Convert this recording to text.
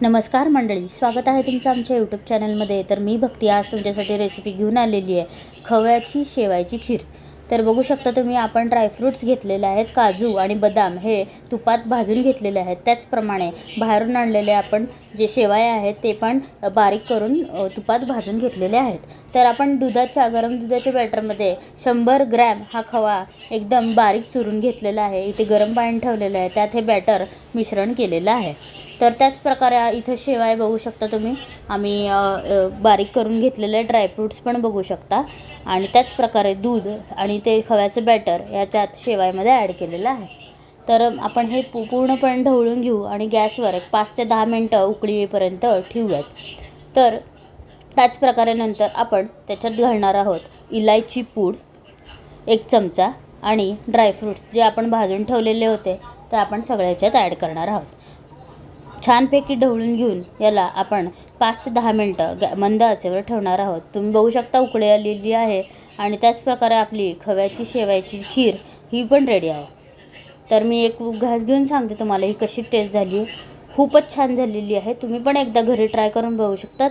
नमस्कार मंडळी, स्वागत आहे तुमचं आमच्या यूट्यूब चॅनलमध्ये. तर मी भक्ती आज तुमच्यासाठी रेसिपी घेऊन आलेली आहे, खव्याची शेवायची खीर. तर बघू शकता तुम्ही, आपण ड्रायफ्रूट्स घेतलेले आहेत, काजू आणि बदाम हे तुपात भाजून घेतलेले आहेत. त्याचप्रमाणे बाहेरून आणलेले आपण जे शेवाया आहेत ते पण बारीक करून तुपात भाजून घेतलेले आहेत. तर आपण गरम दुधाच्या बॅटरमध्ये 100 ग्रॅम हा खवा एकदम बारीक चुरून घेतलेला आहे. इथे गरम पाणी ठेवलेलं आहे, त्यात हे बॅटर मिश्रण केलेलं आहे. तर त्याच प्रकारे इथं शेवाय बघू शकता तुम्ही, आम्ही बारीक करून घेतलेले ड्रायफ्रूट्स पण बघू शकता. आणि त्याच प्रकारे दूध आणि ते खव्याचं बॅटर याच्यात शेवायमध्ये ॲड केलेलं आहे. तर आपण हे पूर्णपणे ढवळून घेऊ आणि गॅसवर एक 5 ते 10 मिनटं उकळी येईपर्यंत ठेवूयात. तर त्याच प्रकारे नंतर आपण त्याच्यात घालणार आहोत इलायची पूड 1 चमचा आणि ड्रायफ्रूट्स जे आपण भाजून ठेवलेले होते ते आपण सगळ्या ह्याच्यात ॲड करणार आहोत. छानपैकी ढवळून घेऊन याला आपण 5 ते 10 मिनटं मंद आचेवर ठेवणार आहोत. तुम्ही बघू शकता उकळी आलेली आहे आणि त्याच प्रकारे आपली खव्याची शेवायची खीर ही पण रेडी आहे. तर मी एक घास घेऊन सांगते तुम्हाला ही कशी टेस्ट झाली. खूपच छान झालेली आहे. तुम्ही पण एकदा घरी ट्राय करून बघू शकता.